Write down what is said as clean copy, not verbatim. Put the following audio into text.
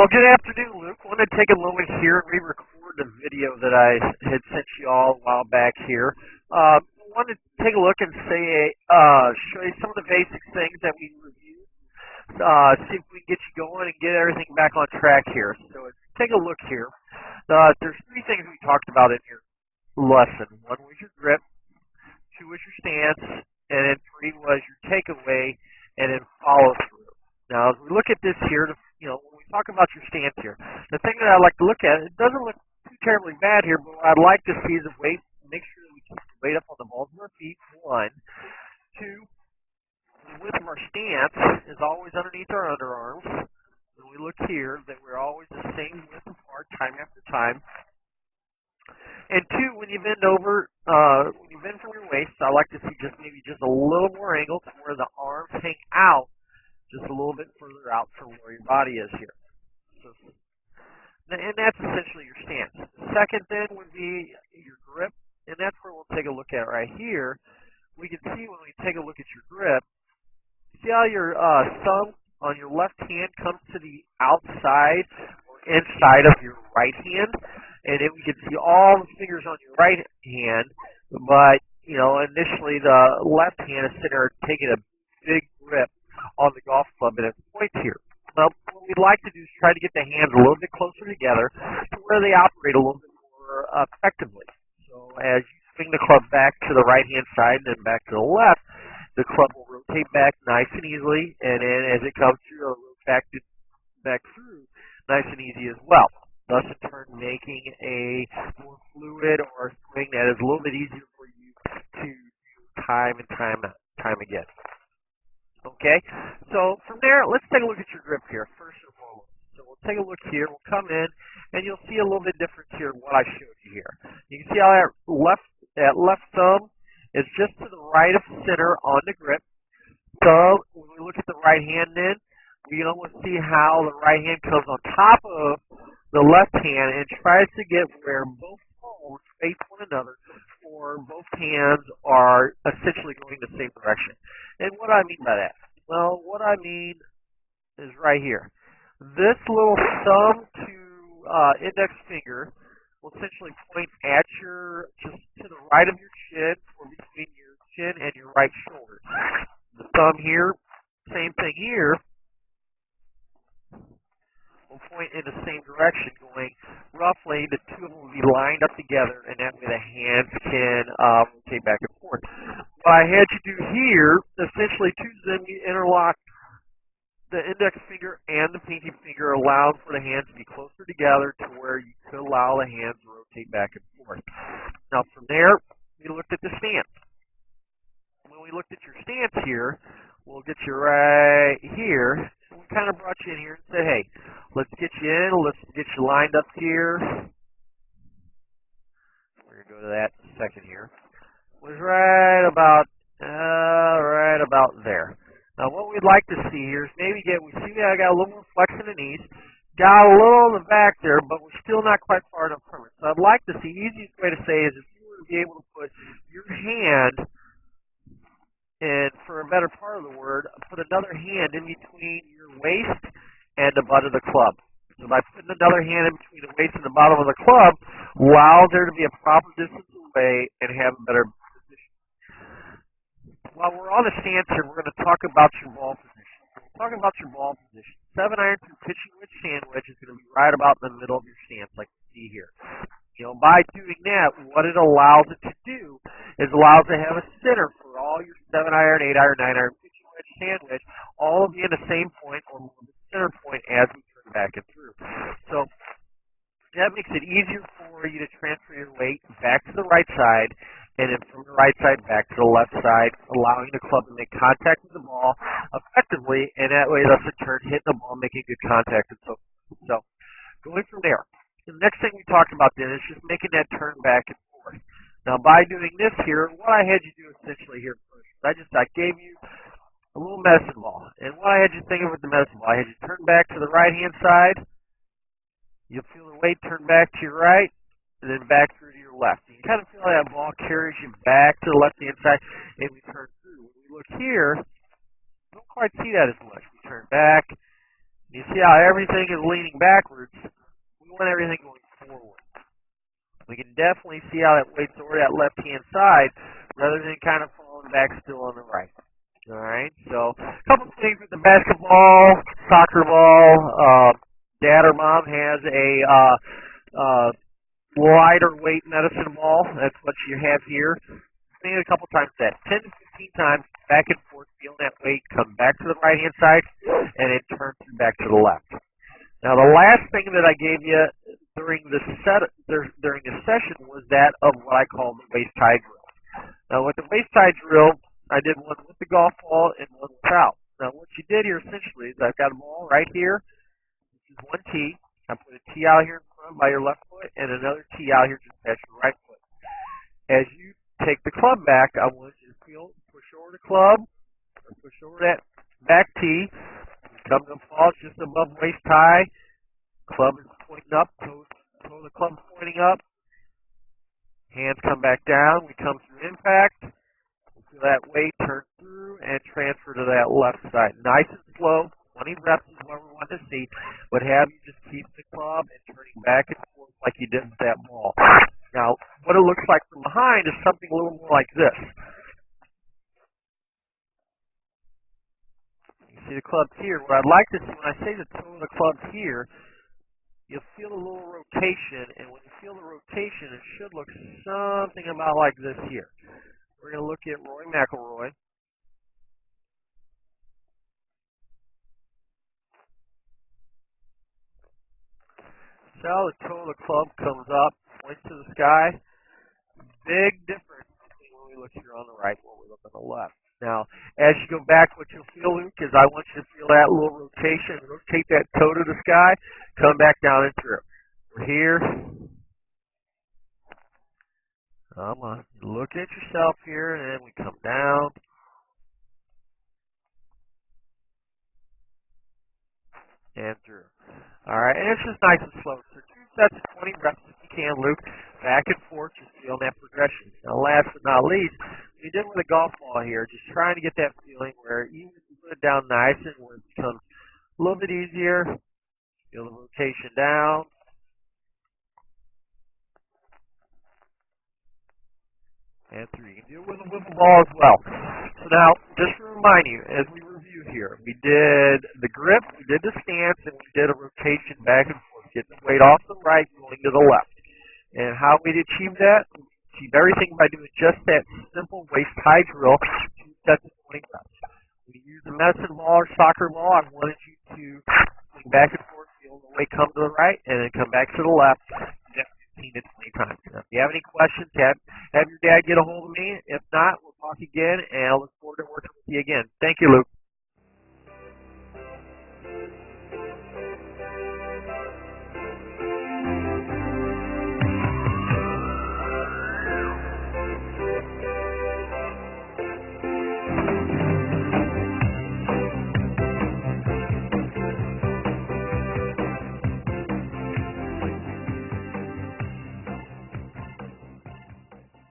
Well, good afternoon, Luke. I want to take a moment here and re-record the video that I had sent you all a while back here. I want to take a look and show you some of the basic things that we reviewed. See if we can get you going and get everything back on track here. So take a look here. There's three things we talked about in your lesson. One was your grip, two was your stance, and then three was your takeaway, and then follow through. Now, as we look at this here, when we talk about your stance here, the thing that I like to look at, it doesn't look too terribly bad here, but what I'd like to see is the weight, make sure that we keep the weight up on the balls of our feet, one. Two, the width of our stance is always underneath our underarms. When we look here, that we're always the same width apart time after time. And two, when you bend over, when you bend from your waist, I like to see maybe just a little more angle to where the arms hang out just a little bit further out from where your body is here. And that's essentially your stance. The second then would be your grip, and that's where we'll take a look at right here. We can see when we take a look at your grip, see how your thumb on your left hand comes to the outside or inside of your right hand, and then we can see all the fingers on your right hand, but initially the left hand is sitting there taking a big grip on the golf club and its points here. Well, what we'd like to do is try to get the hands a little bit closer together to where they operate a little bit more effectively. So as you swing the club back to the right-hand side and then back to the left, the club will rotate back nice and easily, and then as it comes through, it'll rotate back through nice and easy as well. Thus, in turn, making a more fluid or a swing that is a little bit easier for you to do time and time again. Okay, so from there, let's take a look at your grip here, first and foremost. So we'll take a look here, we'll come in, and you'll see a little bit difference here in what I showed you here. You can see how that left thumb is just to the right of center on the grip. So when we look at the right hand then, we can almost see how the right hand comes on top of the left hand and tries to get where both palms face one another, or both hands are essentially going the same direction. And what do I mean by that? Well, what I mean is right here. This little thumb to index finger will essentially point at just to the right of your chin, or between your chin and your right shoulder. The thumb here, same thing here, will point in the same direction, going roughly, the two of them will be lined up together, and that way the hands can rotate back and forth. What I had you do here, essentially two of them, you interlock the index finger and the pinky finger, allowing for the hands to be closer together to where you could allow the hands to rotate back and forth. Now from there, we looked at the stance. When we looked at your stance here, we'll get you right here. We kind of brought you in here and said, hey, let's get you in, let's get you lined up here. We're going to go to that in a second here. It was right about there. Now what we'd like to see here is maybe we see that I got a little more flex in the knees, got a little in the back there, but we're still not quite far enough from it. So I'd like to see, easiest way to say is if you were to be able to put your hand, and for a better part of the word, put another hand in between your waist and the butt of the club. So by putting another hand in between the waist and the bottom of the club, allows there to be a proper distance away and have a better position. While we're on the stance here, we're going to talk about your ball position. We're talking about your ball position. 7-iron through pitching wedge, sand wedge is going to be right about in the middle of your stance, like you see here. By doing that, what it allows it to do is allows it to have a center for all your 7-iron, 8-iron, 9-iron, pitching wedge, sand wedge, all of you in the same point or more the center point as we turn back and through. So that makes it easier for you to transfer your weight back to the right side, and then from the right side back to the left side, allowing the club to make contact with the ball effectively, and that way thus in turn hitting the ball, making good contact, and so forth. So going from there. The next thing we talked about then is just making that turn back and forth. Now, by doing this here, what I had you do essentially here first, I gave you a little medicine ball. And what I had you think of with the medicine ball, I had you turn back to the right-hand side. You'll feel the weight turn back to your right, and then back through to your left. You kind of feel like that ball carries you back to the left-hand side, and we turn through. When we look here, don't quite see that as much. We turn back, You see how everything is leaning backwards? We want everything going forward. We can definitely see how that weight's over that left-hand side rather than kind of falling back still on the right. All right, so a couple of things with the basketball, soccer ball. Dad or mom has a lighter weight medicine ball. That's what you have here. Swing it a couple times that, 10 to 15 times, back and forth, feel that weight, come back to the right-hand side, and it turns back to the left. Now, the last thing that I gave you during the session was that of what I call the waist tie drill. Now, with the waist tie drill, I did one with the golf ball and one without. Now, what you did here essentially is I've got a ball right here. This is one tee. I put a tee out here in front by your left foot and another tee out here just at your right foot. As you take the club back, I want you to push over the club, or push over that back tee. Come to a pause just above waist high. Club is pointing up, toe of the club pointing up. Hands come back down. We come through impact. We feel that weight turn through and transfer to that left side. Nice and slow. 20 reps is what we want to see. But have you just keep the club and turning back and forth like you did with that ball. Now, what it looks like from behind is something a little more like this. You see the clubs here. What I'd like to see when I say the toe of the clubs here, you'll feel a little rotation, and when you feel the rotation, it should look something about like this here. We're going to look at Rory McIlroy. So the toe of the club comes up, points to the sky. Big difference between when we look here on the right and when we look on the left. Now, as you go back, what you'll feel, Luke, is I want you to feel that little rotation. Rotate that toe to the sky. Come back down and through. We're here. Come on. Look at yourself here, and then we come down. And through. All right, and it's just nice and slow. So 2 sets of 20 reps if you can, Luke. Back and forth, just feeling that progression. Now, last but not least, we did with a golf ball here, just trying to get that feeling where even if you put it down nice and where it becomes a little bit easier, feel the rotation down. And through. You can do it with a wiffle ball as well. So now, just to remind you, as we review here, we did the grip, we did the stance, and we did a rotation back and forth, getting the weight off the right, going to the left. And how we achieve that? We achieve everything by doing just that simple waist high drill, 2 sets of 20 reps. When you use the medicine ball or soccer ball, I wanted you to swing back and forth, feel the weight come to the right, and then come back to the left. 15 to 20 times. Now, if you have any questions, have your dad get a hold of me. If not, we'll talk again, and I look forward to working with you again. Thank you, Luke.